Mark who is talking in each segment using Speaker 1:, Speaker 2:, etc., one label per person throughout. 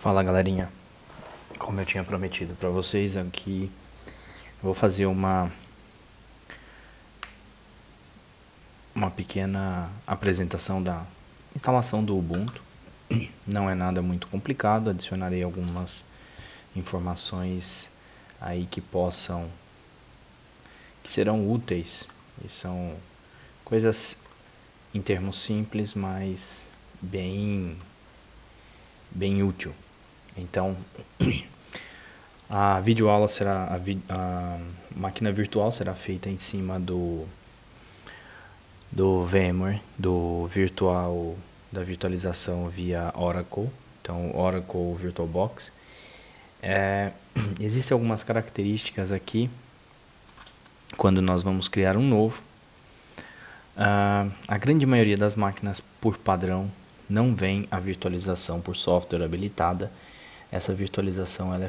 Speaker 1: Fala galerinha, como eu tinha prometido para vocês aqui, eu vou fazer uma pequena apresentação da instalação do Ubuntu. Não é nada muito complicado, adicionarei algumas informações aí que serão úteis e são coisas em termos simples, mas bem útil. Então, a videoaula será a máquina virtual será feita em cima do VMware, da virtualização via Oracle, então Oracle VirtualBox. Existem algumas características aqui quando nós vamos criar um novo. A grande maioria das máquinas por padrão não vem a virtualização por software habilitada. Essa virtualização ela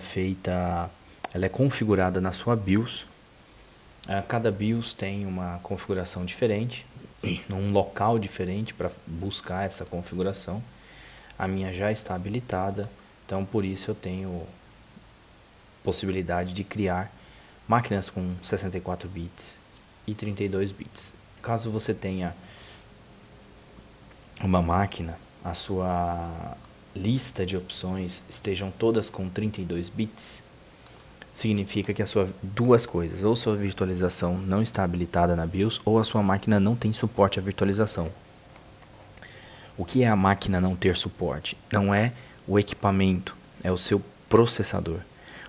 Speaker 1: é configurada na sua BIOS. Cada BIOS tem uma configuração diferente, um local diferente para buscar essa configuração. A minha já está habilitada, então por isso eu tenho possibilidade de criar máquinas com 64 bits e 32 bits. Caso você tenha uma máquina, a sua lista de opções estejam todas com 32 bits, significa que duas coisas: ou sua virtualização não está habilitada na BIOS, ou a sua máquina não tem suporte à virtualização. O que é a máquina não ter suporte? Não é o equipamento, é o seu processador.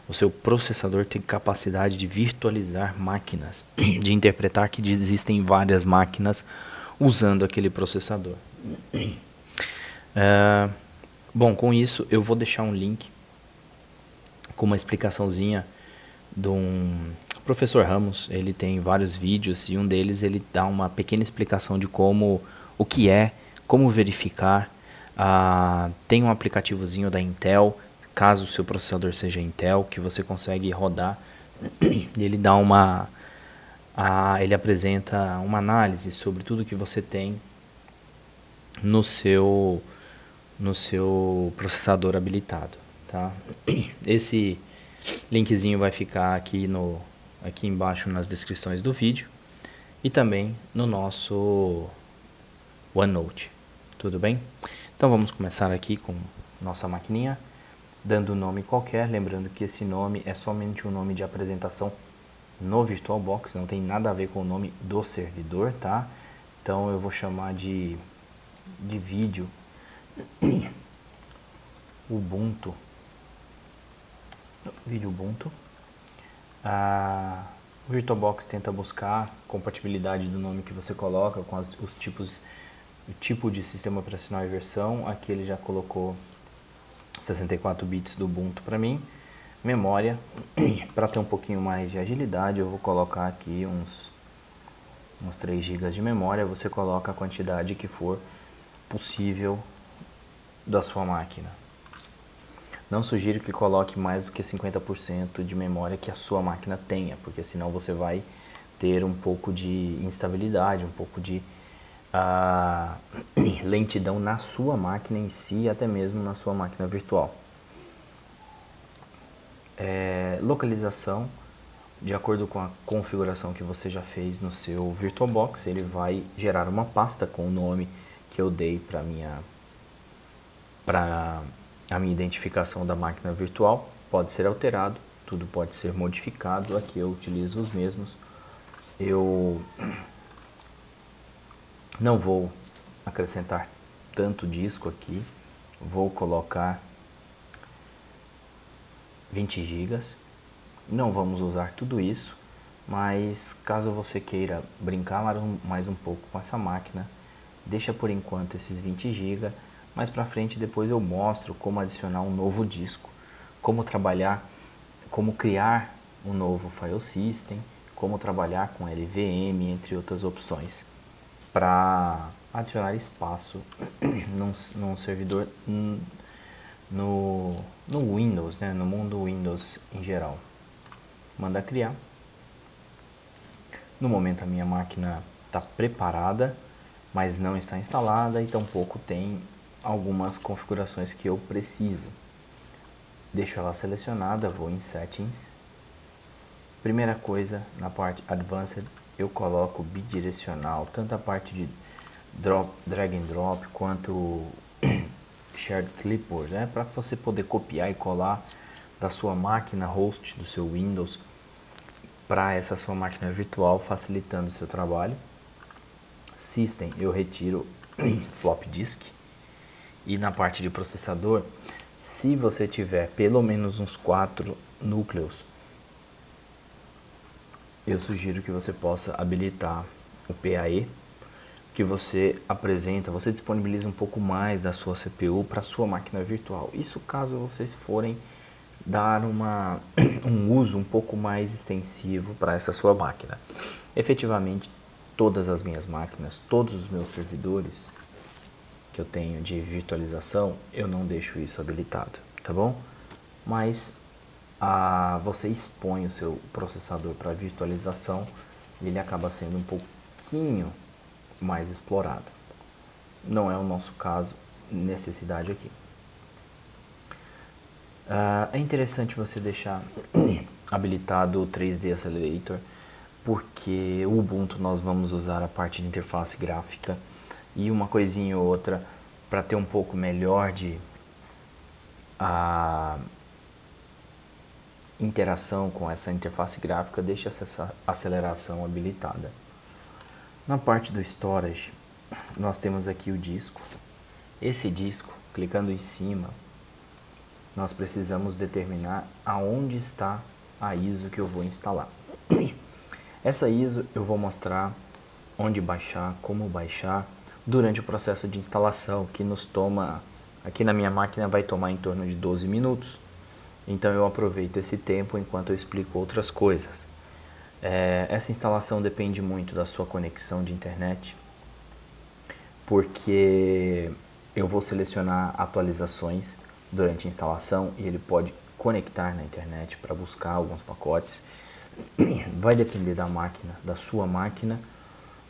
Speaker 1: O seu processador tem capacidade de virtualizar máquinas, de interpretar que existem várias máquinas usando aquele processador. Bom, com isso eu vou deixar um link com uma explicaçãozinha de um professor Ramos. Ele tem vários vídeos e um deles ele dá uma pequena explicação de como verificar. Tem um aplicativozinho da Intel, caso o seu processador seja Intel, que você consegue rodar. Ele dá ele apresenta uma análise sobre tudo que você tem no seu processador habilitado, tá? Esse linkzinho vai ficar aqui embaixo nas descrições do vídeo e também no nosso OneNote, tudo bem? Então vamos começar aqui com nossa maquininha, dando um nome qualquer, lembrando que esse nome é somente um nome de apresentação no VirtualBox, não tem nada a ver com o nome do servidor, tá? Então eu vou chamar de vídeo Ubuntu. O VirtualBox tenta buscar compatibilidade do nome que você coloca com o tipo de sistema operacional e versão. Aqui ele já colocou 64 bits do Ubuntu para mim. Memória, para ter um pouquinho mais de agilidade, eu vou colocar aqui uns 3 GB de memória. Você coloca a quantidade que for possível da sua máquina. Não sugiro que coloque mais do que 50% de memória que a sua máquina tenha, porque senão você vai ter um pouco de instabilidade, um pouco de lentidão na sua máquina em si, até mesmo na sua máquina virtual. Localização, de acordo com a configuração que você já fez no seu VirtualBox, ele vai gerar uma pasta com o nome que eu dei para a minha identificação da máquina virtual. Pode ser alterado, tudo pode ser modificado. Aqui eu utilizo os mesmos. Eu não vou acrescentar tanto disco aqui, vou colocar 20 GB. Não vamos usar tudo isso, mas caso você queira brincar mais um pouco com essa máquina, deixa por enquanto esses 20 GB. Mais pra frente depois eu mostro como adicionar um novo disco, como trabalhar, como criar um novo file system, como trabalhar com LVM, entre outras opções, para adicionar espaço num servidor no Windows, né, no mundo Windows em geral. Manda criar. No momento a minha máquina está preparada, mas não está instalada e tampouco tem algumas configurações que eu preciso. deixo ela selecionada, vou em Settings. Primeira coisa, na parte Advanced, eu coloco bidirecional, tanto a parte de drag and drop quanto Shared Clipboard, né? Para você poder copiar e colar da sua máquina host, do seu Windows, para essa sua máquina virtual, facilitando o seu trabalho. System, eu retiro flop disk. E na parte de processador, se você tiver pelo menos uns 4 núcleos, eu sugiro que você possa habilitar o PAE, que você apresenta, você disponibiliza um pouco mais da sua CPU para a sua máquina virtual. Isso caso vocês forem dar um uso um pouco mais extensivo para essa sua máquina. Efetivamente, todas as minhas máquinas, todos os meus servidores que eu tenho de virtualização, eu não deixo isso habilitado, tá bom? Mas você expõe o seu processador para virtualização e ele acaba sendo um pouquinho mais explorado. Não é o nosso caso, necessidade aqui. É interessante você deixar habilitado o 3D Accelerator, porque o Ubuntu nós vamos usar a parte de interface gráfica e uma coisinha ou outra para ter um pouco melhor de interação com essa interface gráfica, deixa essa aceleração habilitada. Na parte do storage, nós temos aqui o disco. Esse disco, clicando em cima, nós precisamos determinar aonde está a ISO que eu vou instalar. Essa ISO eu vou mostrar onde baixar, como baixar, durante o processo de instalação, que nos toma, aqui na minha máquina vai tomar em torno de 12 minutos. Então eu aproveito esse tempo enquanto eu explico outras coisas. Essa instalação depende muito da sua conexão de internet, porque eu vou selecionar atualizações durante a instalação e ele pode conectar na internet para buscar alguns pacotes. Vai depender da máquina, da sua máquina,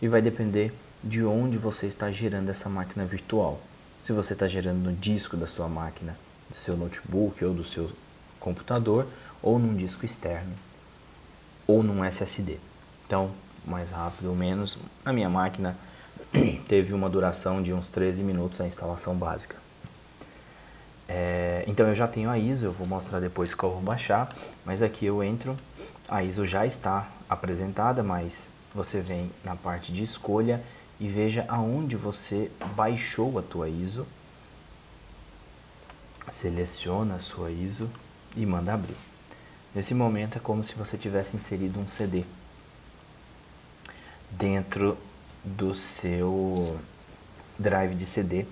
Speaker 1: e vai depender de onde você está gerando essa máquina virtual. Se você está gerando no disco da sua máquina, do seu notebook ou do seu computador, ou num disco externo, ou num SSD. Então, mais rápido ou menos, a minha máquina teve uma duração de uns 13 minutos a instalação básica. Então eu já tenho a ISO, eu vou mostrar depois que eu vou baixar, mas aqui eu entro, a ISO já está apresentada, mas você vem na parte de escolha e veja aonde você baixou a tua ISO, seleciona a sua ISO e manda abrir. Nesse momento é como se você tivesse inserido um CD dentro do seu drive de CD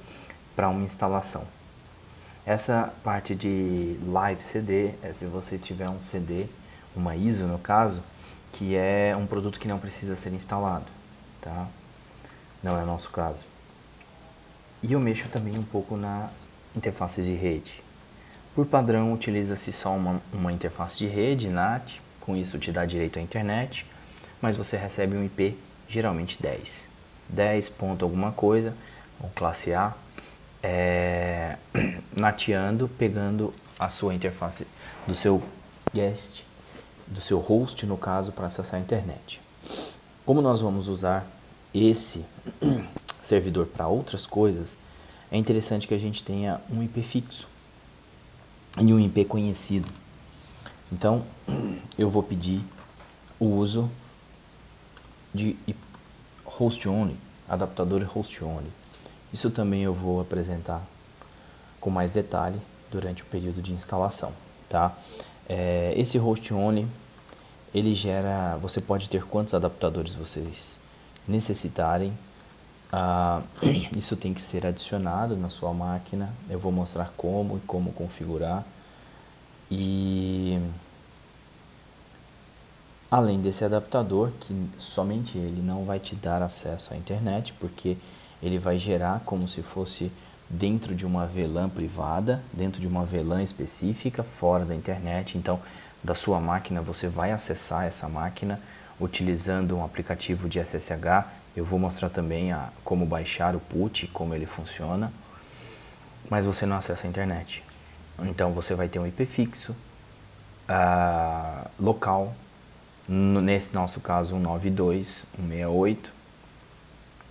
Speaker 1: para uma instalação. Essa parte de Live CD é se você tiver um CD, uma ISO no caso, que é um produto que não precisa ser instalado, tá? Não é o nosso caso. E eu mexo também um pouco na interface de rede. Por padrão, utiliza-se só uma interface de rede, NAT, com isso te dá direito à internet, mas você recebe um IP, geralmente 10 ponto alguma coisa, ou classe A, nateando, pegando a sua interface do seu guest, do seu host, no caso, para acessar a internet. Como nós vamos usar esse servidor para outras coisas, é interessante que a gente tenha um IP fixo e um IP conhecido. Então, eu vou pedir o uso de host only, adaptador host only. Isso também eu vou apresentar com mais detalhe durante o período de instalação, tá? Esse host only, ele gera, você pode ter quantos adaptadores vocês necessitarem. Isso tem que ser adicionado na sua máquina. Eu vou mostrar como e como configurar. E além desse adaptador, que somente ele não vai te dar acesso à internet, porque ele vai gerar como se fosse dentro de uma VLAN privada, dentro de uma VLAN específica, fora da internet. Então, da sua máquina, você vai acessar essa máquina utilizando um aplicativo de SSH. Eu vou mostrar também como baixar o PUT, como ele funciona, mas você não acessa a internet. Então você vai ter um IP fixo, local, nesse nosso caso 192.168,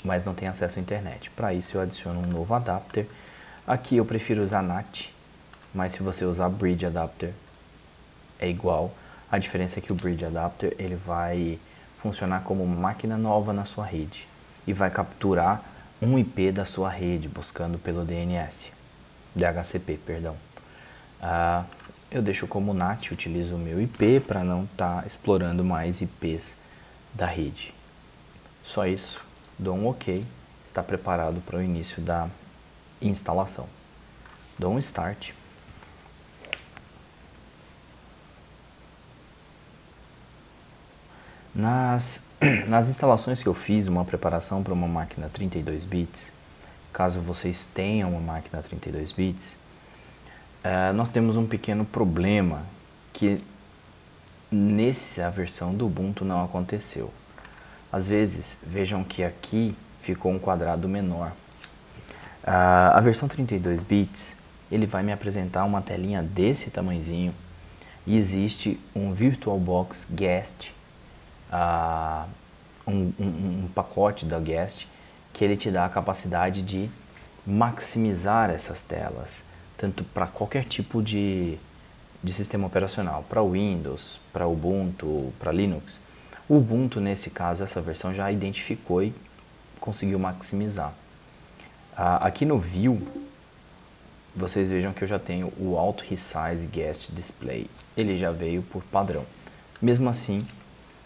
Speaker 1: mas não tem acesso à internet. Para isso eu adiciono um novo adapter. Aqui eu prefiro usar NAT, mas se você usar Bridge Adapter é igual. A diferença é que o Bridge Adapter ele vai funcionar como máquina nova na sua rede e vai capturar um IP da sua rede buscando pelo DNS, DHCP, perdão. Eu deixo como NAT, utilizo o meu IP para não estar explorando mais IPs da rede. Só isso, dou um OK, está preparado para o início da instalação. Dou um Start. Nas instalações que eu fiz, uma preparação para uma máquina 32 bits, caso vocês tenham uma máquina 32 bits, nós temos um pequeno problema que nessa versão do Ubuntu não aconteceu. Às vezes, vejam que aqui ficou um quadrado menor. A versão 32 bits, ele vai me apresentar uma telinha desse tamanhozinho e existe um VirtualBox Guest, um pacote da Guest que ele te dá a capacidade de maximizar essas telas, tanto para qualquer tipo de sistema operacional, para Windows, para Ubuntu, para Linux. O Ubuntu, nesse caso, essa versão já identificou e conseguiu maximizar. Aqui no View, vocês vejam que eu já tenho o Auto Resize Guest Display. Ele já veio por padrão. Mesmo assim,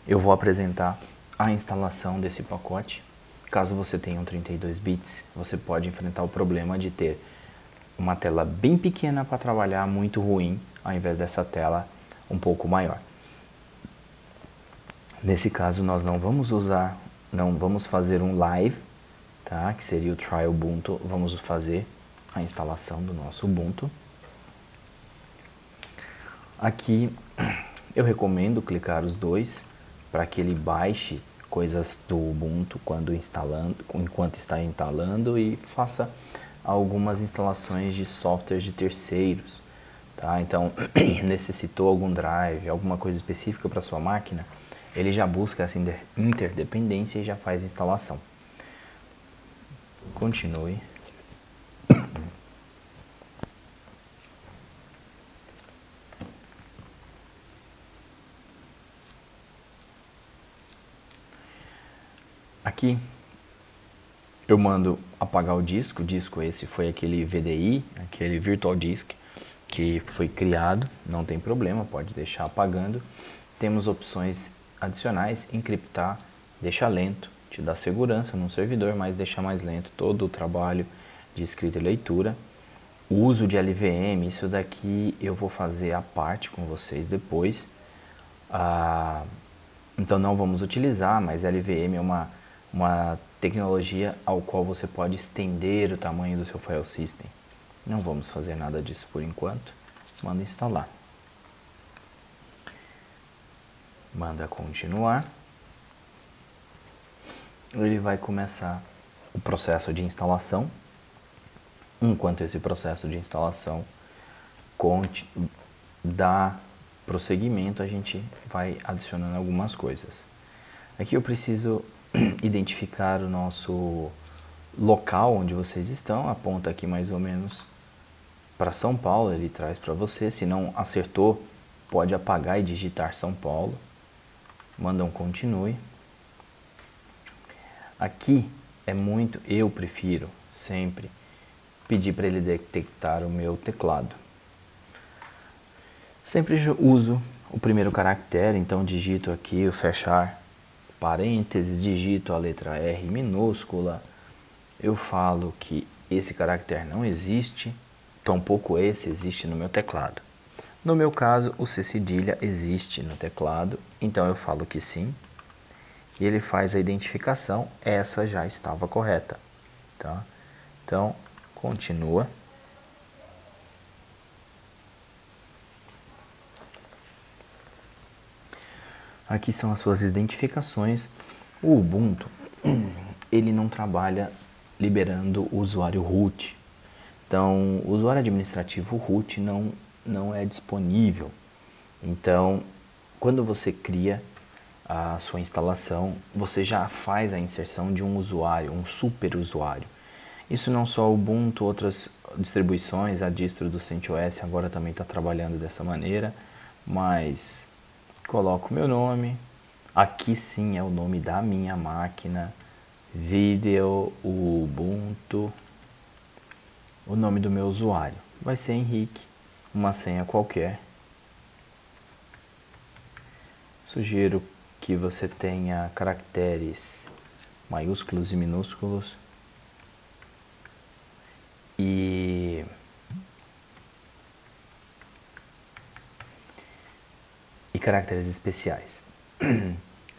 Speaker 1: eu vou apresentar a instalação desse pacote. Caso você tenha um 32 bits, você pode enfrentar o problema de ter uma tela bem pequena para trabalhar, muito ruim, ao invés dessa tela um pouco maior. Nesse caso, nós não vamos fazer um live, tá? Que seria o Try Ubuntu. Vamos fazer a instalação do nosso Ubuntu. Aqui eu recomendo clicar os dois para que ele baixe coisas do Ubuntu enquanto está instalando e faça algumas instalações de softwares de terceiros, tá? Então, necessitou algum drive, alguma coisa específica para sua máquina, ele já busca essa interdependência e já faz a instalação. Continue. Aqui eu mando apagar o disco esse foi aquele VDI, aquele Virtual Disk que foi criado, não tem problema, pode deixar apagando. Temos opções adicionais, encriptar, deixar lento, te dá segurança no servidor, mas deixar mais lento todo o trabalho de escrita e leitura. O uso de LVM, isso daqui eu vou fazer à parte com vocês depois. Então não vamos utilizar, mas LVM é uma tecnologia ao qual você pode estender o tamanho do seu file system. Não vamos fazer nada disso por enquanto. Manda instalar. Manda continuar. Ele vai começar o processo de instalação. Enquanto esse processo de instalação dá prosseguimento, a gente vai adicionando algumas coisas. Aqui eu preciso identificar o nosso local onde vocês estão. Aponta aqui mais ou menos para São Paulo, ele traz para você. Se não acertou, pode apagar e digitar São Paulo. Manda um continue. Aqui eu prefiro sempre pedir para ele detectar o meu teclado. Sempre uso o primeiro caractere, então digito aqui o fechar parênteses, digito a letra R minúscula. Eu falo que esse caractere não existe, tampouco esse existe no meu teclado. No meu caso, o C cedilha existe no teclado, então eu falo que sim. E ele faz a identificação, essa já estava correta, tá? Então, continua. Aqui são as suas identificações. O Ubuntu, ele não trabalha liberando o usuário root. Então, o usuário administrativo root não é disponível. Então, quando você cria a sua instalação, você já faz a inserção de um usuário, um super usuário. Isso não só o Ubuntu, outras distribuições, a distro do CentOS agora também está trabalhando dessa maneira, mas coloco o meu nome, aqui sim é o nome da minha máquina, Video Ubuntu, o nome do meu usuário vai ser Henrique, uma senha qualquer. Sugiro que você tenha caracteres maiúsculos e minúsculos e caracteres especiais.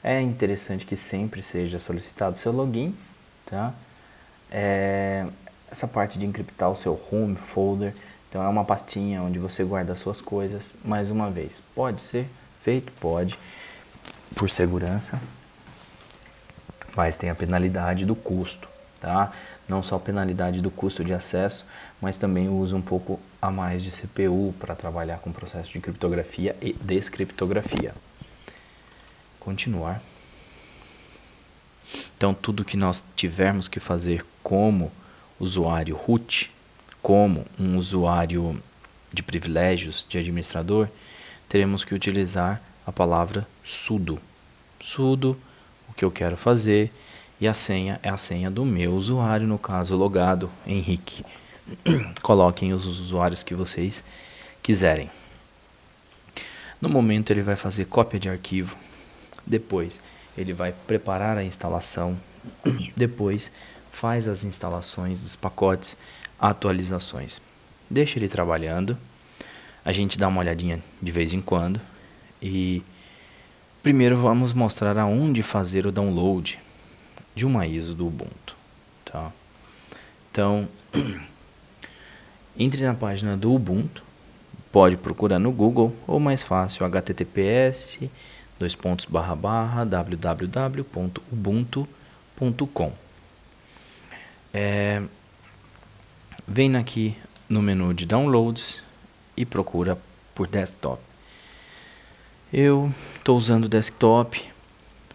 Speaker 1: É interessante que sempre seja solicitado seu login, tá? Essa parte de encriptar o seu home folder, então é uma pastinha onde você guarda as suas coisas. Mais uma vez, pode ser feito? Pode, por segurança, mas tem a penalidade do custo, tá? Não só a penalidade do custo de acesso, mas também o uso um pouco a mais de CPU para trabalhar com o processo de criptografia e descriptografia. Continuar. Então, tudo que nós tivermos que fazer como usuário root, como um usuário de privilégios de administrador, teremos que utilizar a palavra sudo. Sudo, o que eu quero fazer, e a senha é a senha do meu usuário, no caso logado, Henrique. Coloquem os usuários que vocês quiserem. No momento ele vai fazer cópia de arquivo, depois ele vai preparar a instalação, depois faz as instalações dos pacotes, atualizações. Deixa ele trabalhando, a gente dá uma olhadinha de vez em quando e primeiro vamos mostrar aonde fazer o download de uma ISO do Ubuntu, tá? Então, entre na página do Ubuntu, pode procurar no Google ou mais fácil https://www.ubuntu.com. Vem aqui no menu de downloads e procura por desktop. Eu estou usando o desktop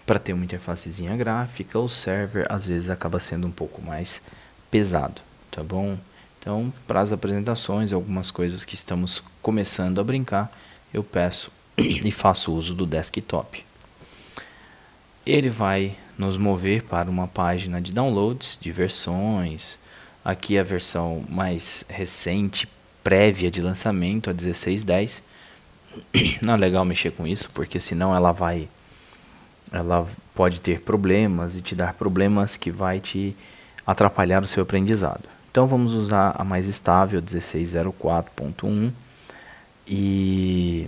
Speaker 1: para ter uma interfacezinha gráfica. O server às vezes acaba sendo um pouco mais pesado, tá bom? Então, para as apresentações, algumas coisas que estamos começando a brincar, eu peço e faço uso do desktop. Ele vai nos mover para uma página de downloads, de versões. Aqui a versão mais recente, prévia de lançamento, a 16.10. Não é legal mexer com isso, porque senão ela pode ter problemas e te dar problemas que vai te atrapalhar o seu aprendizado. Então vamos usar a mais estável, 16.04.1, e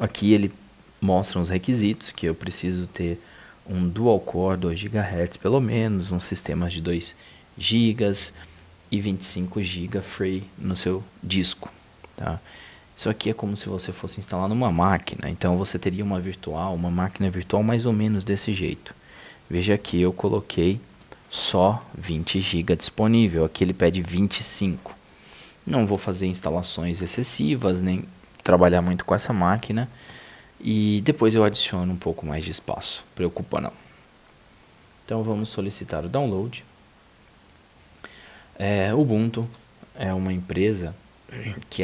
Speaker 1: aqui ele mostra os requisitos, que eu preciso ter um dual core 2 GHz pelo menos, um sistema de 2 GB e 25 GB free no seu disco, tá? Isso aqui é como se você fosse instalar numa máquina, então você teria uma máquina virtual mais ou menos desse jeito. Veja aqui, eu coloquei só 20 GB disponível, aqui ele pede 25. Não vou fazer instalações excessivas, nem trabalhar muito com essa máquina, e depois eu adiciono um pouco mais de espaço, preocupa não. Então vamos solicitar o download. Ubuntu é uma empresa que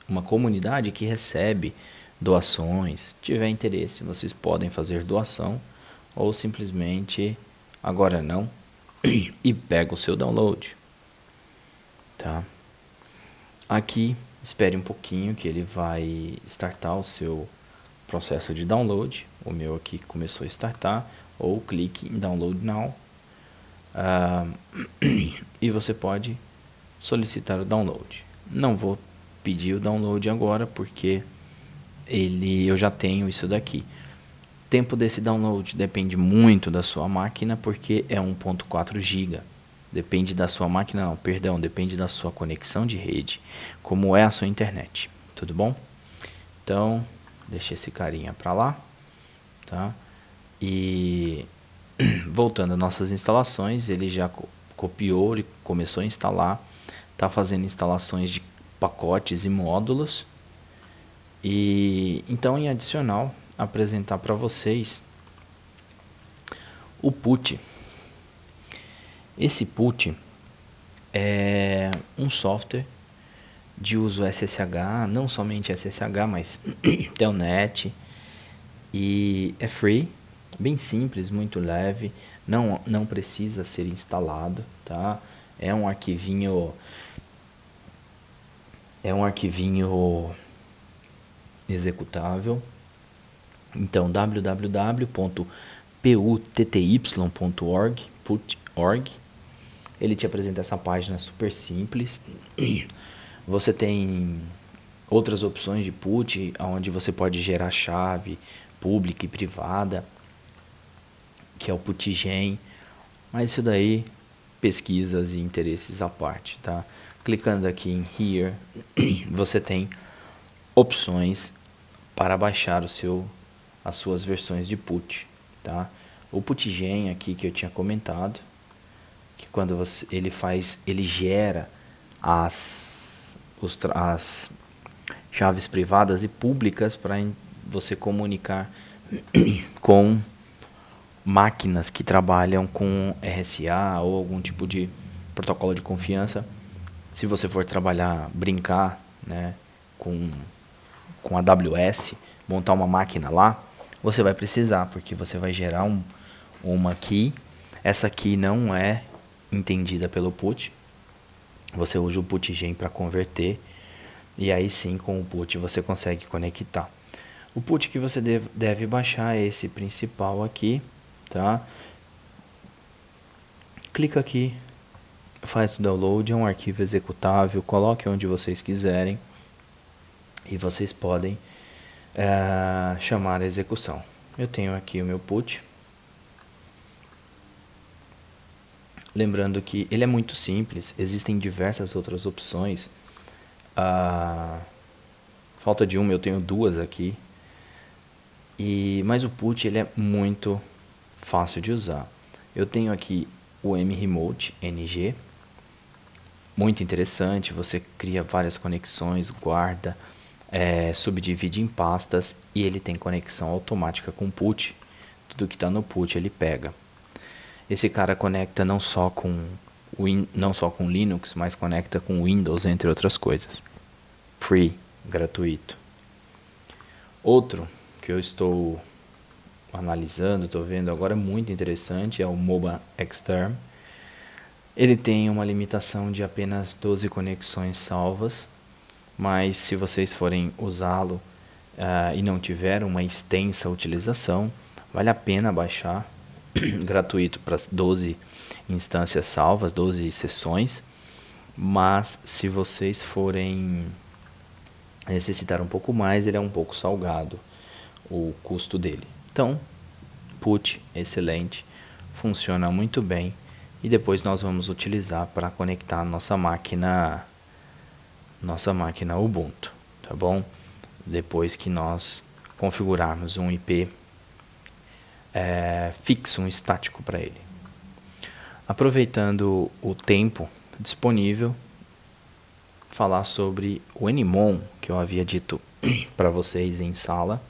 Speaker 1: uma comunidade que recebe doações. Se tiver interesse, vocês podem fazer doação ou simplesmente agora não e pega o seu download, tá? Aqui espere um pouquinho que ele vai startar o seu processo de download. O meu aqui começou a startar, ou clique em download now, e você pode solicitar o download. Não vou pedir o download agora porque eu já tenho isso daqui. O tempo desse download depende muito da sua máquina, porque é 1.4 GB. Depende da sua máquina, não, perdão, depende da sua conexão de rede, como é a sua internet, tudo bom? Então, deixa esse carinha para lá, tá? E voltando às nossas instalações, ele já copiou e começou a instalar está fazendo instalações de pacotes e módulos. E então, em adicional, apresentar para vocês o PuTTY. Esse PuTTY é um software de uso SSH, não somente SSH, mas Telnet, e é free, bem simples, muito leve, não precisa ser instalado, tá? É um arquivinho executável. Então, www.putty.org, ele te apresenta essa página super simples. Você tem outras opções de PuTTY, onde você pode gerar chave pública e privada, que é o PuTTYGen, mas isso daí, pesquisas e interesses à parte, tá? Clicando aqui em Here, você tem opções para baixar as suas versões de PuTTY, tá? O PuTTYGen aqui que eu tinha comentado, que quando ele gera as chaves privadas e públicas para você comunicar com máquinas que trabalham com RSA ou algum tipo de protocolo de confiança. Se você for brincar, né, com a AWS, montar uma máquina lá, você vai precisar, porque você vai gerar uma key. Essa key não é entendida pelo PuTTY. Você usa o PuTTYGen para converter, e aí sim, com o PuTTY você consegue conectar. O PuTTY que você deve baixar é esse principal aqui, tá? Clica aqui, faz o download, é um arquivo executável, coloque onde vocês quiserem e vocês podem chamar a execução. Eu tenho aqui o meu PuTTY. Lembrando que ele é muito simples, existem diversas outras opções. Falta de uma, eu tenho duas aqui. Mas o PuTTY ele é muito fácil de usar. Eu tenho aqui o mRemote NG, muito interessante. Você cria várias conexões, guarda, subdivide em pastas, e ele tem conexão automática com o PuTTY. Tudo que está no PuTTY ele pega. Esse cara conecta não só com Linux, mas conecta com Windows, entre outras coisas. Free, gratuito. Outro que eu estou analisando, estou vendo agora, muito interessante, é o Moba Exterm. Ele tem uma limitação de apenas 12 conexões salvas, mas se vocês forem usá-lo e não tiver uma extensa utilização, vale a pena baixar. Gratuito para 12 instâncias salvas, 12 sessões. Mas se vocês forem necessitar um pouco mais, ele é um pouco salgado, o custo dele. Então, PuTTY, excelente, funciona muito bem, e depois nós vamos utilizar para conectar a nossa máquina Ubuntu, tá bom? Depois que nós configurarmos um IP fixo, um estático para ele. Aproveitando o tempo disponível, falar sobre o Nmon, que eu havia dito para vocês em sala.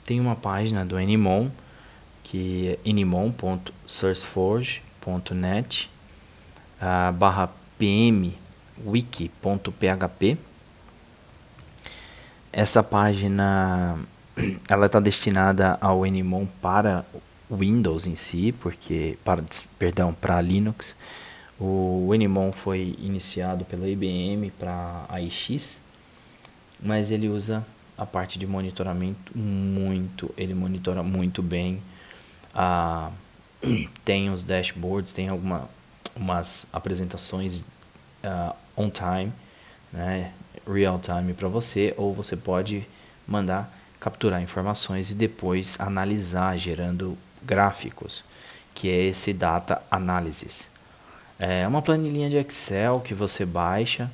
Speaker 1: Tem uma página do Nmon, que é nmon.sourceforge.net /pmwiki.php. Essa página ela está destinada ao Nmon para Windows em si, para Linux. O Nmon foi iniciado pela IBM para AIX, mas ele usa a parte de monitoramento ele monitora muito bem. Tem os dashboards, tem umas apresentações on time, né, real time para você, ou você pode mandar capturar informações e depois analisar, gerando gráficos, que é esse Data Analysis. É uma planilhinha de Excel que você baixa,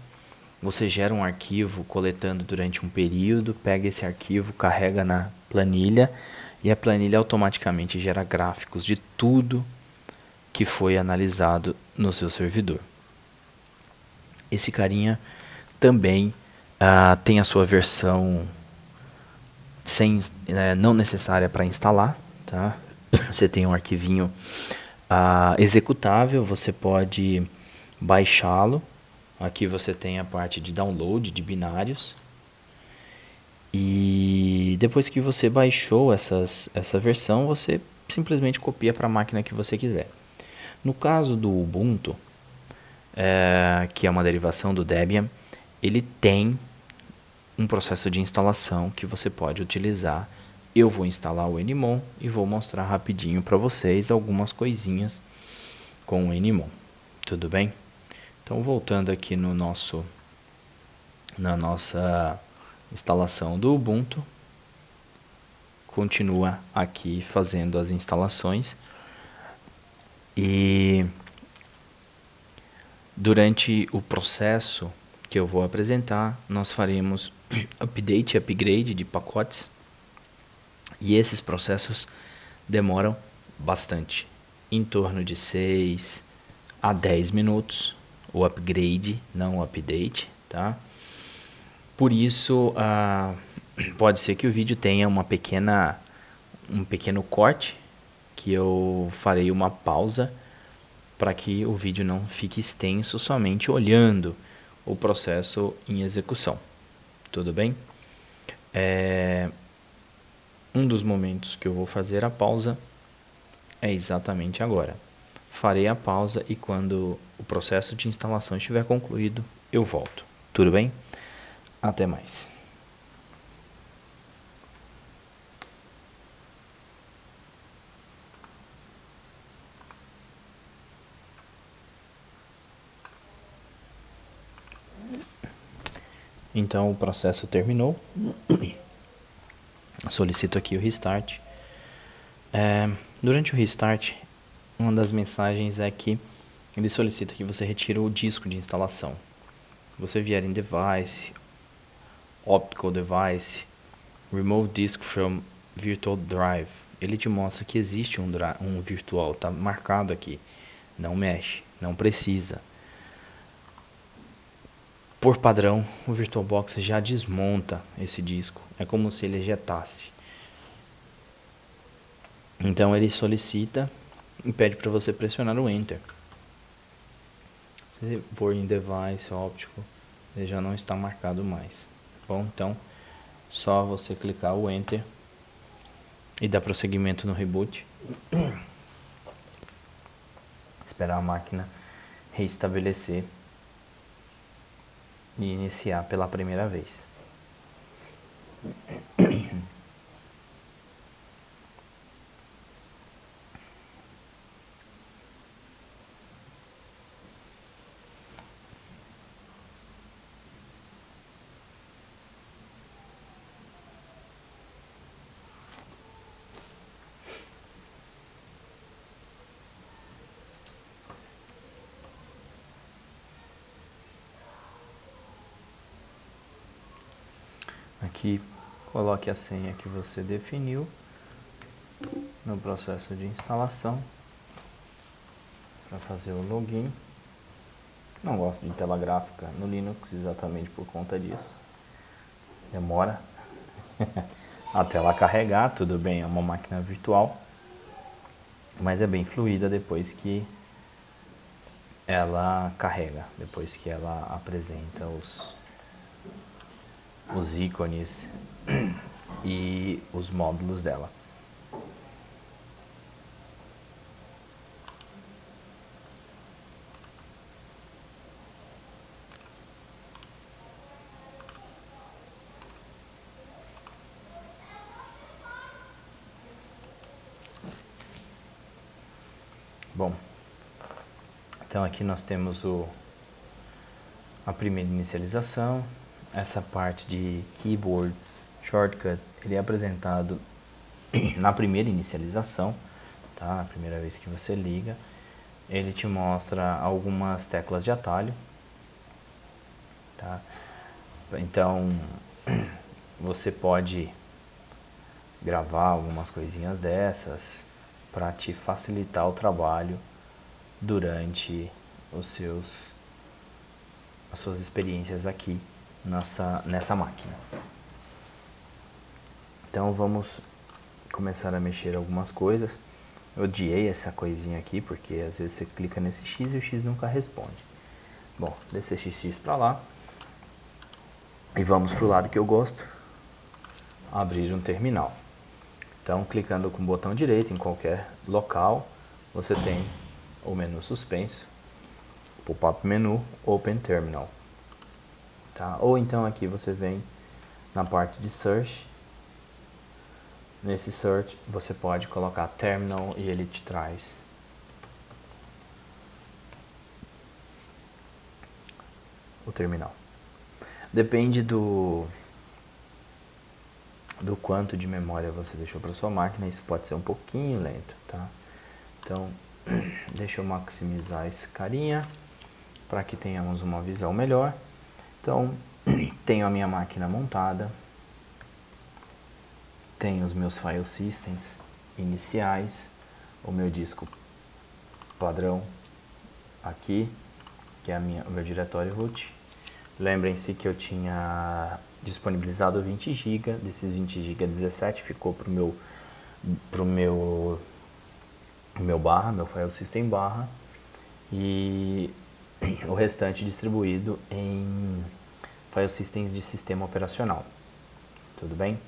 Speaker 1: você gera um arquivo coletando durante um período, pega esse arquivo, carrega na planilha, e a planilha automaticamente gera gráficos de tudo que foi analisado no seu servidor. Esse carinha também tem a sua versão não necessária para instalar, tá? Você tem um arquivinho executável, você pode baixá-lo. Aqui você tem a parte de download de binários. E depois que você baixou essa versão, você simplesmente copia para a máquina que você quiser. No caso do Ubuntu, que é uma derivação do Debian, ele tem um processo de instalação que você pode utilizar. Eu vou instalar o Nmon e vou mostrar rapidinho para vocês algumas coisinhas com o Nmon. Tudo bem? Então, voltando aqui na nossa instalação do Ubuntu, continua aqui fazendo as instalações e durante o processo que eu vou apresentar, nós faremos update e upgrade de pacotes e esses processos demoram bastante, em torno de 6 a 10 minutos, o upgrade, não o update, tá? Por isso, pode ser que o vídeo tenha um pequeno corte, que eu farei uma pausa para que o vídeo não fique extenso somente olhando o processo em execução. Tudo bem? Um dos momentos que eu vou fazer a pausa é exatamente agora. Farei a pausa e quando o processo de instalação estiver concluído, eu volto. Tudo bem? Até mais. Então o processo terminou. Solicito aqui o restart. Durante o restart, uma das mensagens é que ele solicita que você retire o disco de instalação. Se você vier em Device, Optical Device, Remove Disk from Virtual Drive, ele te mostra que existe um virtual, está marcado aqui. Não mexe, não precisa. Por padrão, o VirtualBox já desmonta esse disco. É como se ele ejetasse. Então ele solicita e pede para você pressionar o Enter. Se for em Device óptico, ele já não está marcado mais. Bom, então só você clicar o Enter e dar prosseguimento no reboot. Esperar a máquina reestabelecer e iniciar pela primeira vez. Aqui, coloque a senha que você definiu no processo de instalação para fazer o login. Não gosto de tela gráfica no Linux exatamente por conta disso. Demora a tela carregar, tudo bem, é uma máquina virtual, mas é bem fluida depois que ela carrega, depois que ela apresenta os ícones e os módulos dela. Bom, então aqui nós temos a primeira inicialização. Essa parte de keyboard shortcut, ele é apresentado na primeira inicialização, tá? A primeira vez que você liga, ele te mostra algumas teclas de atalho, tá? Então, você pode gravar algumas coisinhas dessas para te facilitar o trabalho durante as suas experiências aqui nessa máquina. Então vamos começar a mexer algumas coisas. Eu odiei essa coisinha aqui, porque às vezes você clica nesse X e o X nunca responde. Bom, descer XX para lá. E vamos para o lado que eu gosto. Abrir um terminal. Então, clicando com o botão direito em qualquer local, você tem o menu suspenso, pop-up menu, Open Terminal. Tá? Ou então aqui você vem na parte de Search. Nesse Search você pode colocar Terminal e ele te traz o terminal. Depende do quanto de memória você deixou para sua máquina, isso pode ser um pouquinho lento, tá? Então, deixa eu maximizar esse carinha para que tenhamos uma visão melhor. Então, tenho a minha máquina montada, tenho os meus file systems iniciais, o meu disco padrão aqui, que é o meu diretório root. Lembrem-se que eu tinha disponibilizado 20 GB, desses 20 GB, 17 ficou pro meu file system barra, e o restante distribuído em file systems de sistema operacional. Tudo bem?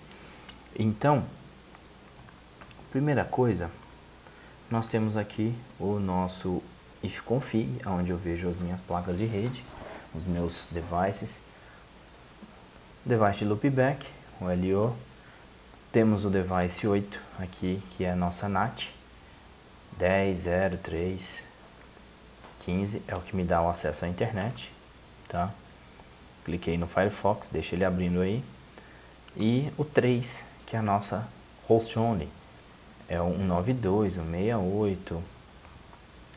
Speaker 1: Então, primeira coisa, nós temos aqui o nosso ifconfig, onde eu vejo as minhas placas de rede, os meus devices, device de loopback, o LO. Temos o device 8 aqui, que é a nossa NAT 10.03.15, é o que me dá o acesso à internet, tá? Cliquei no Firefox, deixa ele abrindo aí. E o 3, que é a nossa host only, é o 192, 168,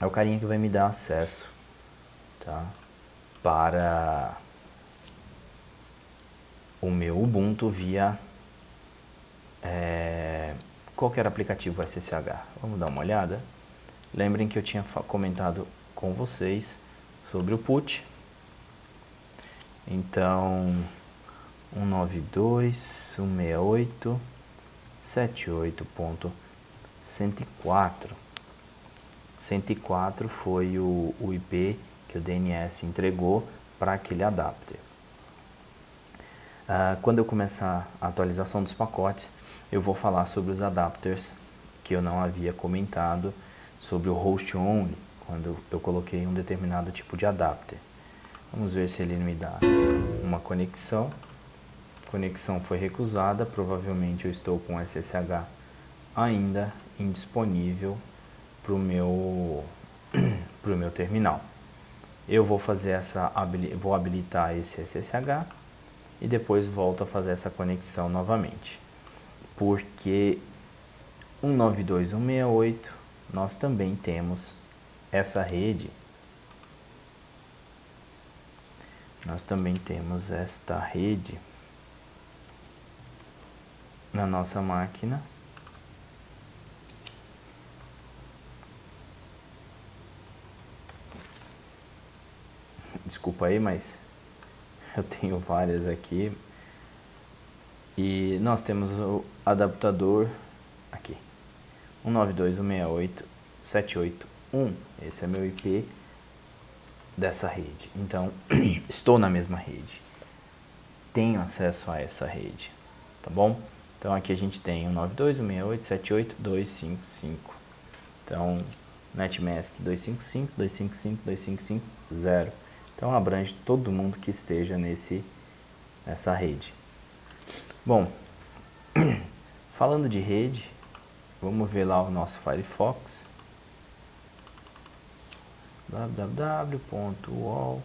Speaker 1: é o carinha que vai me dar acesso, tá? Para o meu Ubuntu via qualquer aplicativo SSH. Vamos dar uma olhada. Lembrem que eu tinha comentado com vocês sobre o put. Então, 192.168.78.104. 104 foi o IP que o DNS entregou para aquele adapter. Quando eu começar a atualização dos pacotes, eu vou falar sobre os adapters que eu não havia comentado sobre o host only, quando eu coloquei um determinado tipo de adapter. Vamos ver se ele me dá uma conexão. Conexão foi recusada, provavelmente eu estou com SSH ainda indisponível para o meu terminal. Eu vou fazer vou habilitar esse SSH e depois volto a fazer essa conexão novamente, porque 192.168 nós também temos essa rede. Nós também temos esta rede na nossa máquina. Desculpa aí, mas eu tenho várias aqui. E nós temos o adaptador aqui, 192.168.781. Esse é meu IP dessa rede. Então, estou na mesma rede. Tenho acesso a essa rede, tá bom? Então, aqui a gente tem 192.168.78255. Então, netmask 255, 255, 255, 0. Então, abrange todo mundo que esteja nessa rede. Bom, falando de rede, vamos ver lá o nosso Firefox. www.uol.com.br.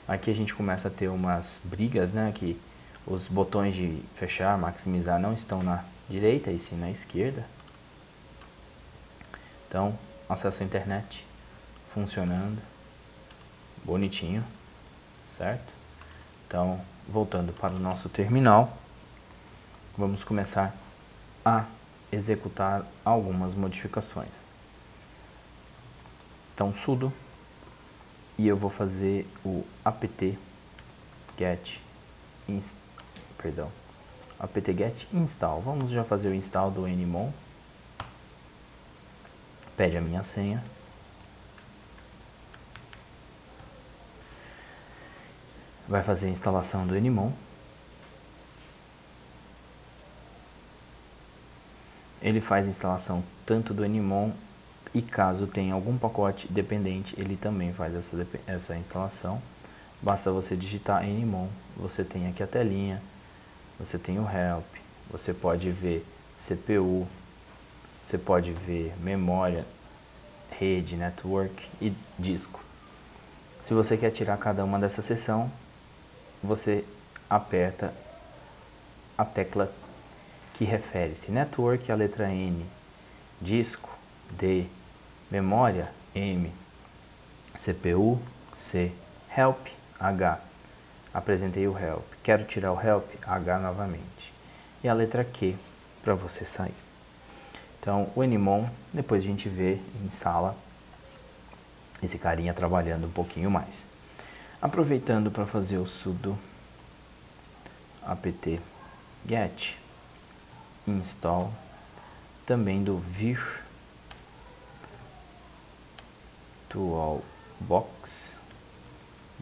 Speaker 1: Aqui a gente começa a ter umas brigas, né? Que os botões de fechar, maximizar não estão na direita e sim na esquerda. Então, acesso à internet funcionando bonitinho, certo? Então, voltando para o nosso terminal, vamos começar a executar algumas modificações. Então sudo e eu vou fazer o apt get install. Vamos já fazer o install do Nmon. Pede a minha senha. Vai fazer a instalação do Nmon. Ele faz a instalação tanto do Nmon e caso tenha algum pacote dependente, ele também faz essa instalação. Basta você digitar Nmon, você tem aqui a telinha, você tem o help, você pode ver CPU, você pode ver memória, rede, network e disco. Se você quer tirar cada uma dessa seção, você aperta a tecla que refere-se network, a letra N, disco, D, memória, M, CPU, C, help, H. Apresentei o help. Quero tirar o help, H novamente. E a letra Q para você sair. Então, o Nmon, depois a gente vê em sala esse carinha trabalhando um pouquinho mais. Aproveitando para fazer o sudo apt get install também do VirtualBox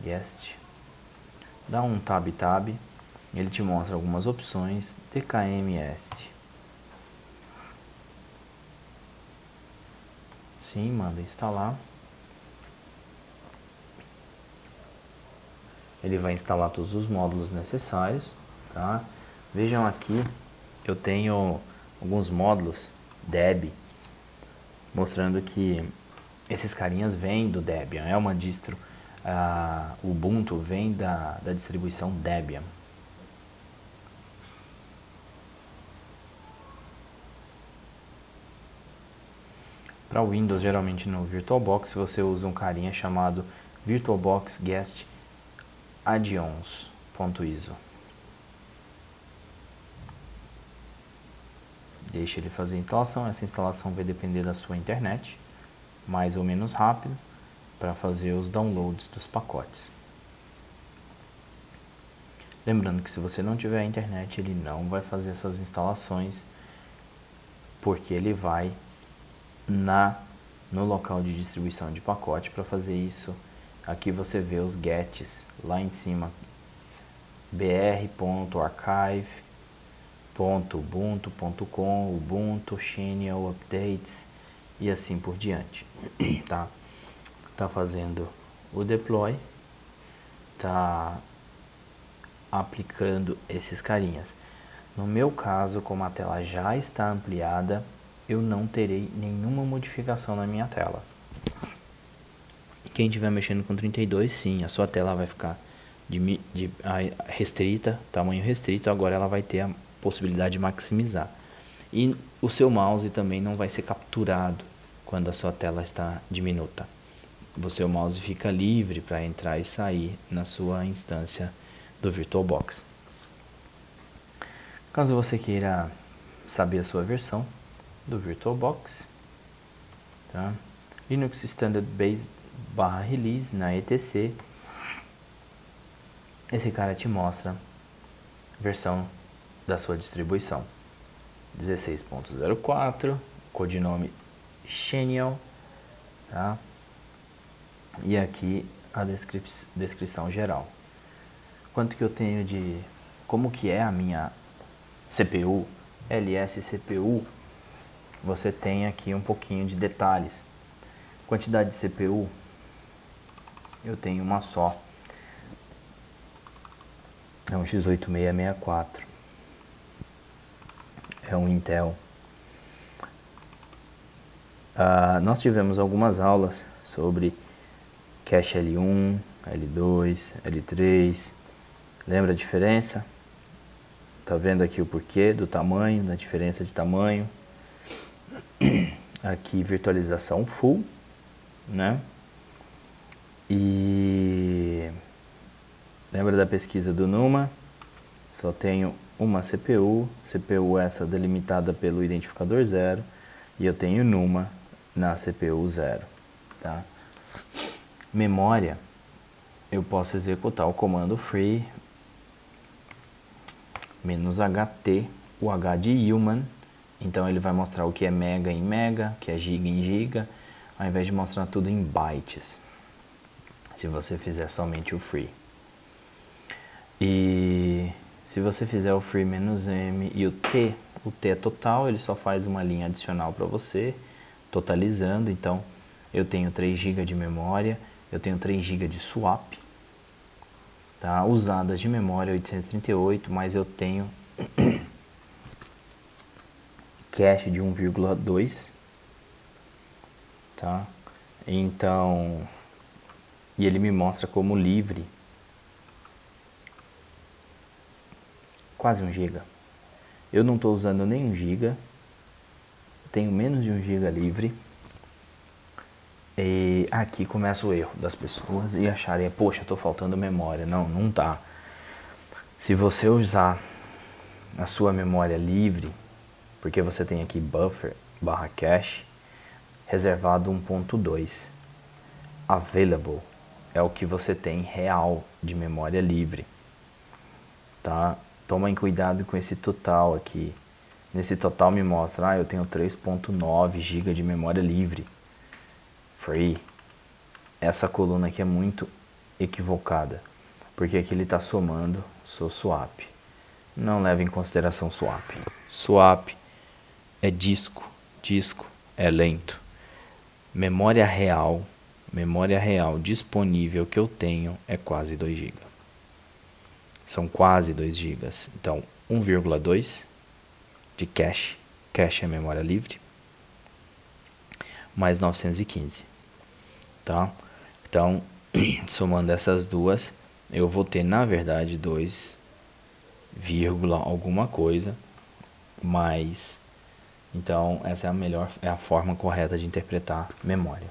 Speaker 1: guest. Dá um tab, ele te mostra algumas opções. TKMS. Sim, manda instalar. Ele vai instalar todos os módulos necessários, tá? Vejam aqui, eu tenho alguns módulos Debian, mostrando que esses carinhas vêm do Debian. É uma distro, o Ubuntu vem da distribuição Debian. Para o Windows, geralmente no VirtualBox, você usa um carinha chamado VirtualBox Guest Add-ons.iso. Deixa ele fazer a instalação. Essa instalação vai depender da sua internet, mais ou menos rápido, para fazer os downloads dos pacotes. Lembrando que se você não tiver internet, ele não vai fazer essas instalações, porque ele vai no local de distribuição de pacote para fazer isso. Aqui você vê os gets lá em cima, br.archive.ubuntu.com, Ubuntu, Xenial, Updates e assim por diante. Tá fazendo o deploy, tá aplicando esses carinhas. No meu caso, como a tela já está ampliada, eu não terei nenhuma modificação na minha tela. Quem estiver mexendo com 32, sim, a sua tela vai ficar restrita, tamanho restrito. Agora ela vai ter a possibilidade de maximizar. E o seu mouse também não vai ser capturado quando a sua tela está diminuta. O seu mouse fica livre para entrar e sair na sua instância do VirtualBox. Caso você queira saber a sua versão do VirtualBox, tá? Linux Standard Base /release na etc. Esse cara te mostra a versão da sua distribuição 16.04, codinome Xenial, tá? E aqui a descrição geral. Quanto que eu tenho de... Como que é a minha CPU, LS CPU, você tem aqui um pouquinho de detalhes. Quantidade de CPU, eu tenho uma só. É um x8664. É um Intel. Nós tivemos algumas aulas sobre cache L1, L2, L3. Lembra a diferença? Tá vendo aqui o porquê do tamanho, da diferença de tamanho. Aqui virtualização full, né? E lembra da pesquisa do Numa? Só tenho uma CPU essa delimitada pelo identificador 0, e eu tenho numa na CPU 0, tá? Memória, eu posso executar o comando free "-ht", o H de human, então ele vai mostrar o que é mega em mega, o que é giga em giga, ao invés de mostrar tudo em bytes, se você fizer somente o free. E se você fizer o free "-m" e o T é total, ele só faz uma linha adicional para você, totalizando. Então eu tenho 3 GB de memória, eu tenho 3 GB de swap, tá? Usadas de memória 838, mas eu tenho cache de 1,2, tá? Então, e ele me mostra como livre quase 1 GB. Eu não estou usando nem 1 GB, tenho menos de 1 GB livre. E aqui começa o erro das pessoas e acharem, poxa, estou faltando memória. Não, não tá. Se você usar a sua memória livre, porque você tem aqui buffer barra cache, reservado 1.2. Available é o que você tem real de memória livre, tá? Tomem cuidado com esse total aqui. Nesse total me mostra, eu tenho 3.9 GB de memória livre, free. Essa coluna aqui é muito equivocada, porque aqui ele está somando seu swap. Não leve em consideração swap. Swap é disco, disco é lento. Memória real disponível que eu tenho é quase 2 GB. São quase 2 GB. Então, 1,2 de cache. Cache é memória livre. Mais 915. Tá? Então, somando essas duas, eu vou ter, na verdade, 2, alguma coisa. Mais. Então, essa é a forma correta de interpretar memória.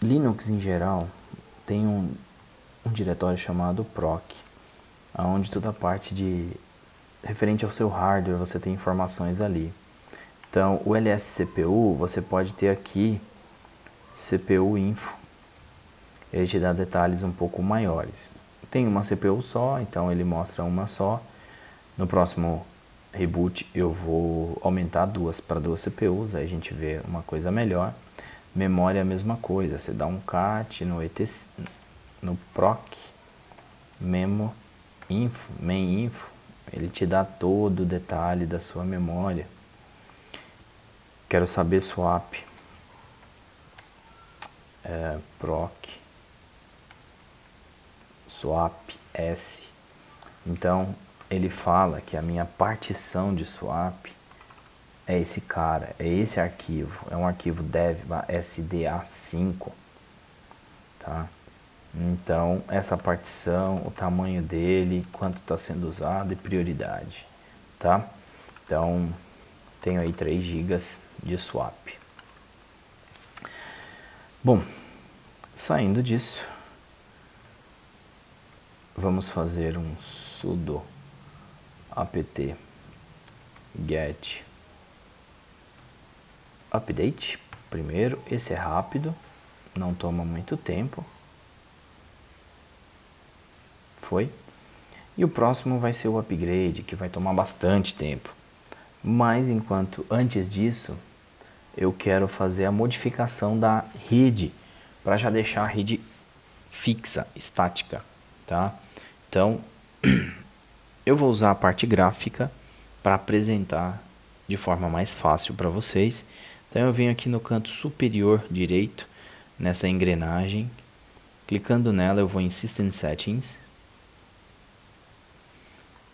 Speaker 1: Linux em geral tem um diretório chamado proc, onde toda a parte referente ao seu hardware você tem informações ali. Então o LSCPU você pode ter aqui CPU info, ele te dá detalhes um pouco maiores. Tem uma CPU só, então ele mostra uma só. No próximo reboot eu vou aumentar para 2 CPUs, aí a gente vê uma coisa melhor. Memória é a mesma coisa, você dá um cat no proc memo info, main info, ele te dá todo o detalhe da sua memória. Quero saber swap, proc swap s. Então ele fala que a minha partição de swap é esse cara, é esse arquivo, é um arquivo dev/sda5, tá? Então essa partição, o tamanho dele, quanto está sendo usado e prioridade, tá? Então tenho aí 3 GB de swap. Bom, saindo disso, vamos fazer um sudo apt get update primeiro. Esse é rápido, não toma muito tempo. Foi. E o próximo vai ser o upgrade, que vai tomar bastante tempo. Mas antes disso, eu quero fazer a modificação da rede, para já deixar a rede fixa, estática, tá? Então, eu vou usar a parte gráfica para apresentar de forma mais fácil para vocês. Então eu venho aqui no canto superior direito, nessa engrenagem, clicando nela eu vou em System Settings.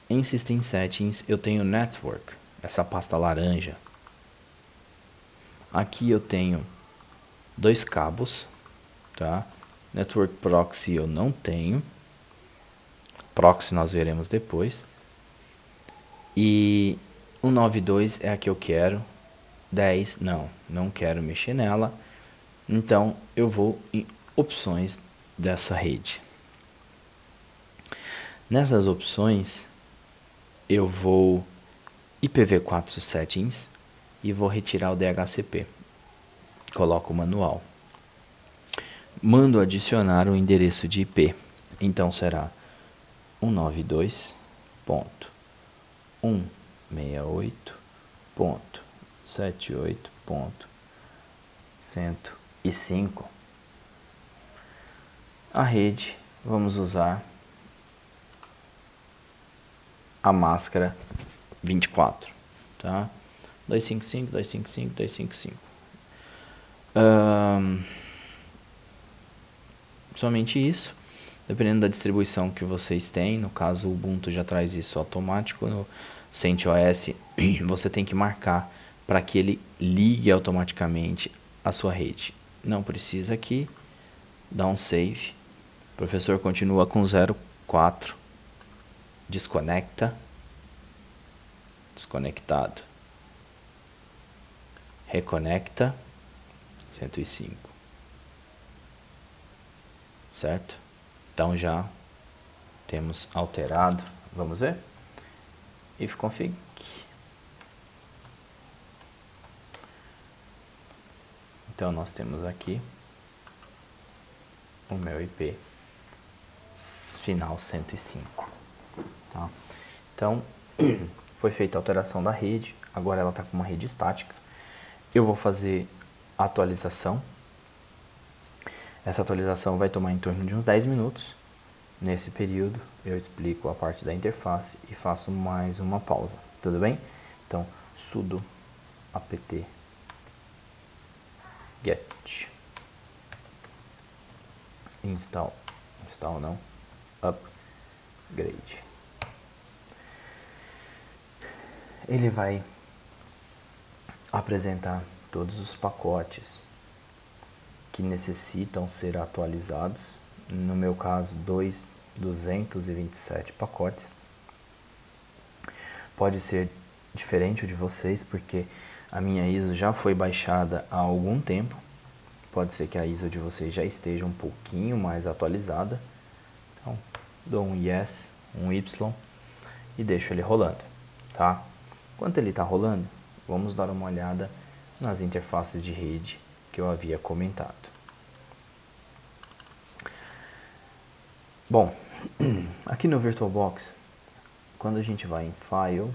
Speaker 1: Em System Settings eu tenho Network, essa pasta laranja. Aqui eu tenho 2 cabos, tá? Network Proxy eu não tenho. Proxy nós veremos depois. E 192 é a que eu quero. 10 não quero mexer nela. Então eu vou em opções dessa rede. Nessas opções, eu vou IPv4 Settings e vou retirar o DHCP. Coloco o manual. Mando adicionar um endereço de IP. Então será 192.168.168.105. A rede, vamos usar a máscara 24, tá? 255, 255, 255. Somente isso. Dependendo da distribuição que vocês têm, no caso o Ubuntu já traz isso automático, no CentOS você tem que marcar para que ele ligue automaticamente a sua rede. Não precisa aqui, dá um save. O professor continua com 04, desconecta, desconectado, reconecta, 105, certo? Então já temos alterado, vamos ver? If config. Então nós temos aqui o meu IP final 105, tá? Então foi feita a alteração da rede, agora ela está com uma rede estática. Eu vou fazer a atualização. Essa atualização vai tomar em torno de uns 10 minutos. Nesse período eu explico a parte da interface e faço mais uma pausa, tudo bem? Então sudo apt get install não, upgrade. Ele vai apresentar todos os pacotes que necessitam ser atualizados. No meu caso, 227 pacotes. Pode ser diferente de vocês, porque a minha ISO já foi baixada há algum tempo. Pode ser que a ISO de vocês já esteja um pouquinho mais atualizada. Então, dou um yes, um Y e deixo ele rolando, tá? Enquanto ele está rolando, vamos dar uma olhada nas interfaces de rede que eu havia comentado. Bom, aqui no VirtualBox, quando a gente vai em File,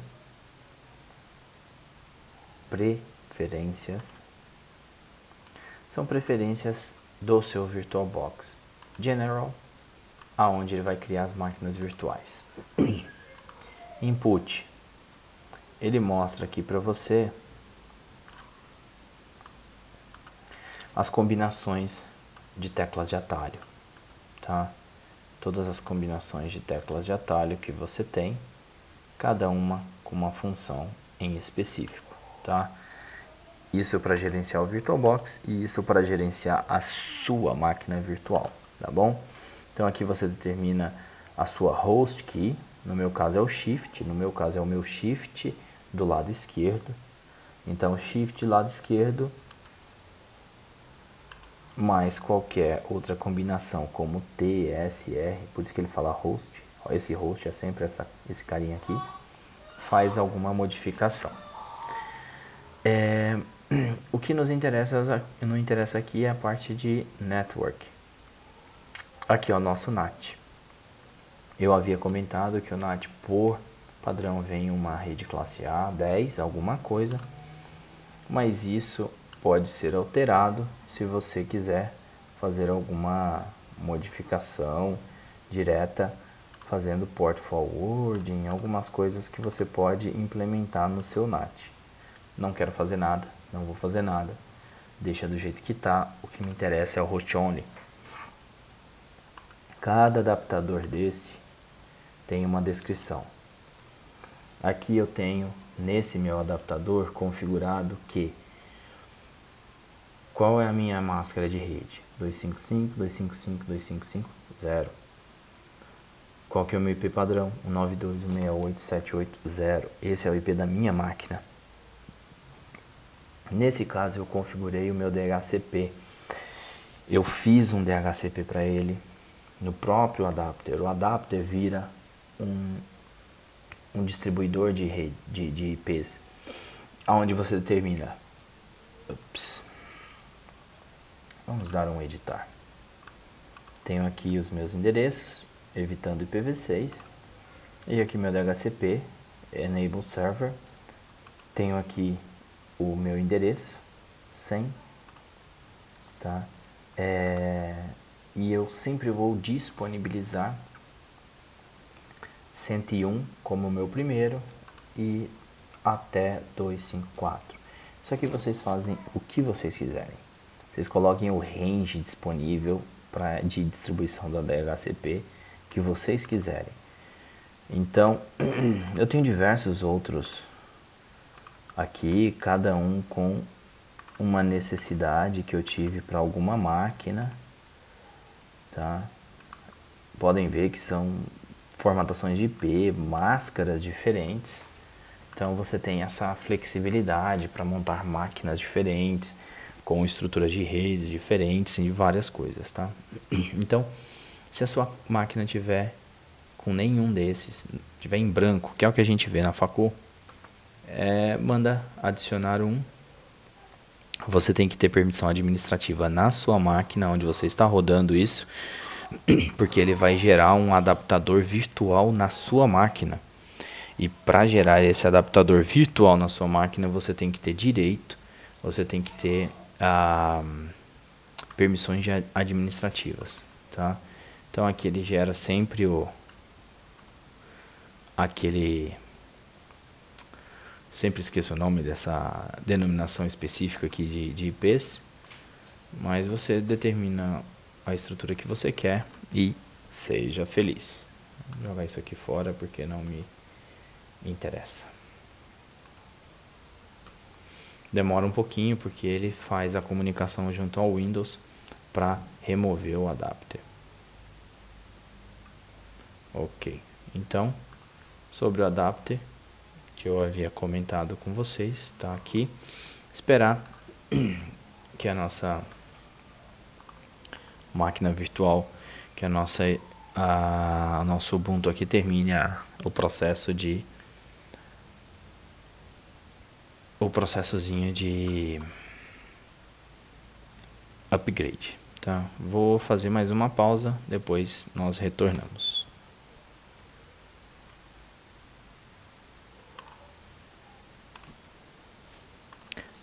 Speaker 1: Preferências, são preferências do seu VirtualBox. General, aonde ele vai criar as máquinas virtuais. Input, ele mostra aqui para você as combinações de teclas de atalho, tá? Todas as combinações de teclas de atalho que você tem, cada uma com uma função em específico, tá? Isso para gerenciar o VirtualBox e isso para gerenciar a sua máquina virtual, tá bom? Então aqui você determina a sua host key, no meu caso é o shift, no meu caso é o meu shift do lado esquerdo. Então shift lado esquerdo mais qualquer outra combinação como T, S, R, por isso que ele fala host, esse host é sempre esse carinha aqui, faz alguma modificação. O que nos interessa, não interessa aqui é a parte de network. Aqui é o nosso NAT. Eu havia comentado que o NAT por padrão vem uma rede classe A, 10, alguma coisa, mas isso pode ser alterado se você quiser fazer alguma modificação direta, fazendo port forwarding, algumas coisas que você pode implementar no seu NAT. Não quero fazer nada, não vou fazer nada, deixa do jeito que está. O que me interessa é o host only. Cada adaptador desse tem uma descrição. Aqui eu tenho nesse meu adaptador configurado que qual é a minha máscara de rede? 255, 255, 255, 0. Qual que é o meu IP padrão? 192.168.168.0. Esse é o IP da minha máquina. Nesse caso eu configurei o meu DHCP. Eu fiz um DHCP para ele no próprio adapter. O adapter vira um distribuidor de rede de IPs, onde você determina, vamos dar um editar. Tenho aqui os meus endereços, evitando IPv6, e aqui meu DHCP, Enable Server. Tenho aqui o meu endereço, 100, tá? E eu sempre vou disponibilizar 101 como meu primeiro e até 254. Isso aqui vocês fazem o que vocês quiserem. Vocês coloquem o range disponível de distribuição da DHCP que vocês quiserem. Então, eu tenho diversos outros aqui, cada um com uma necessidade que eu tive para alguma máquina, tá? Podem ver que são formatações de IP, máscaras diferentes. Então você tem essa flexibilidade para montar máquinas diferentes, com estruturas de redes diferentes e várias coisas, tá? Então, se a sua máquina tiver com nenhum desses, tiver em branco, que é o que a gente vê na facu, manda adicionar um. Você tem que ter permissão administrativa na sua máquina onde você está rodando isso, porque ele vai gerar um adaptador virtual na sua máquina. E para gerar esse adaptador virtual na sua máquina, você tem que ter direito, você tem que ter permissões administrativas, tá? Então aqui ele gera sempre sempre esqueço o nome dessa denominação específica aqui de IPs, mas você determina a estrutura que você quer e seja feliz. Vou jogar isso aqui fora porque não me interessa. Demora um pouquinho porque ele faz a comunicação junto ao Windows para remover o adapter. Ok, então sobre o adapter que eu havia comentado com vocês, tá aqui. Esperar que a nossa máquina virtual, que a nosso Ubuntu aqui termine o processozinho de upgrade, tá? Vou fazer mais uma pausa, depois nós retornamos.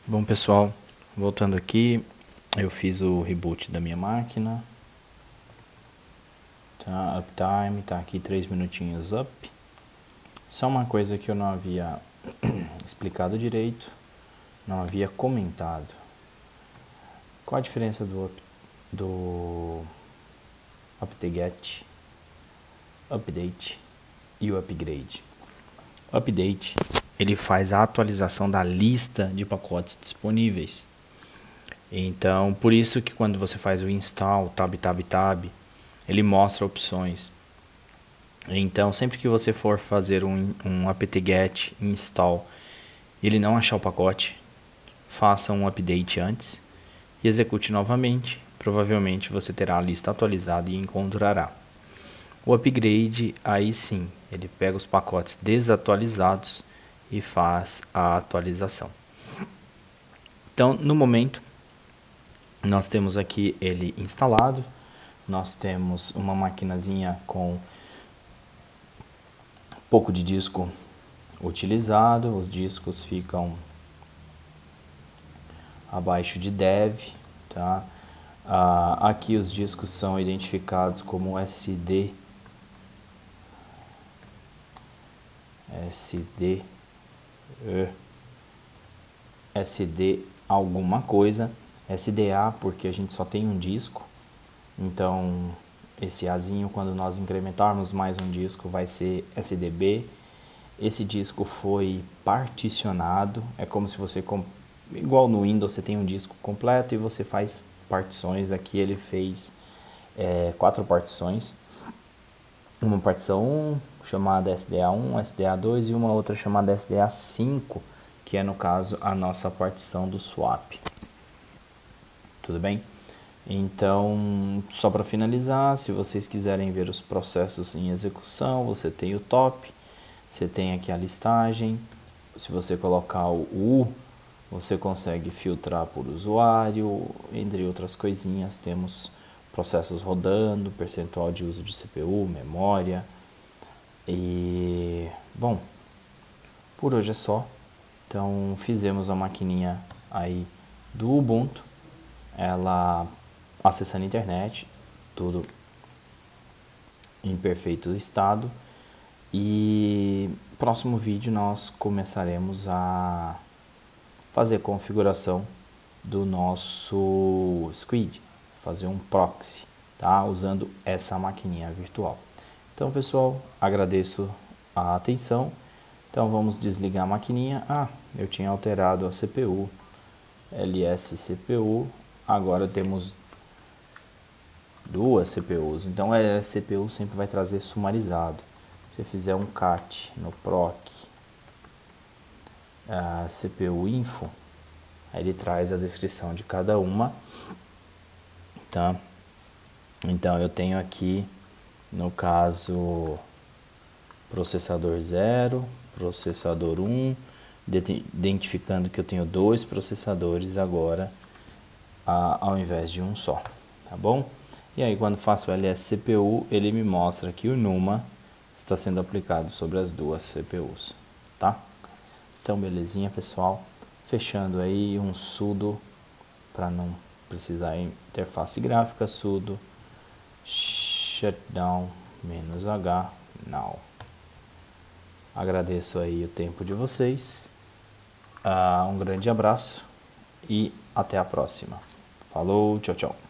Speaker 1: Bom pessoal, voltando aqui, eu fiz o reboot da minha máquina, tá? Uptime, tá aqui 3 minutinhos up. Só uma coisa que eu não havia explicado direito, não havia comentado. Qual a diferença do update e o upgrade? O update, ele faz a atualização da lista de pacotes disponíveis. Então, por isso que quando você faz o install, tab, ele mostra opções. Então, sempre que você for fazer um apt-get install e ele não achar o pacote, faça um update antes e execute novamente. Provavelmente você terá a lista atualizada e encontrará. O upgrade, aí sim, ele pega os pacotes desatualizados e faz a atualização. Então, no momento, nós temos aqui ele instalado. Nós temos uma maquinazinha com pouco de disco utilizado. Os discos ficam abaixo de dev, tá? Aqui os discos são identificados como SD alguma coisa, SDA porque a gente só tem um disco, então esse Azinho, quando nós incrementarmos mais um disco, vai ser SDB. Esse disco foi particionado, é como se você, igual no Windows, você tem um disco completo e você faz partições. Aqui ele fez 4 partições, uma partição 1 chamada SDA1, SDA2 e uma outra chamada SDA5, que é no caso a nossa partição do swap. Tudo bem? Então, só para finalizar, se vocês quiserem ver os processos em execução, você tem o top, você tem aqui a listagem. Se você colocar o U, você consegue filtrar por usuário, entre outras coisinhas. Temos processos rodando, percentual de uso de CPU, memória. E, bom, por hoje é só. Então, fizemos a maquininha aí do Ubuntu, ela acessando a internet, tudo em perfeito estado. E próximo vídeo nós começaremos a fazer a configuração do nosso Squid, fazer um proxy, tá? Usando essa maquininha virtual. Então, pessoal, agradeço a atenção. Então vamos desligar a maquininha. Eu tinha alterado a CPU, LS CPU, agora temos duas CPUs, então a LS CPU sempre vai trazer sumarizado. Se eu fizer um cat no proc CPU info, aí ele traz a descrição de cada uma, tá? Então eu tenho aqui, no caso, processador 0, processador 1, identificando que eu tenho dois processadores agora, ao invés de um só, tá bom? E aí quando faço o LS CPU, ele me mostra que o NUMA está sendo aplicado sobre as duas CPUs, tá? Então belezinha, pessoal, fechando aí um sudo, para não precisar interface gráfica, sudo shutdown -h now. Agradeço aí o tempo de vocês, um grande abraço e até a próxima. Falou, tchau, tchau.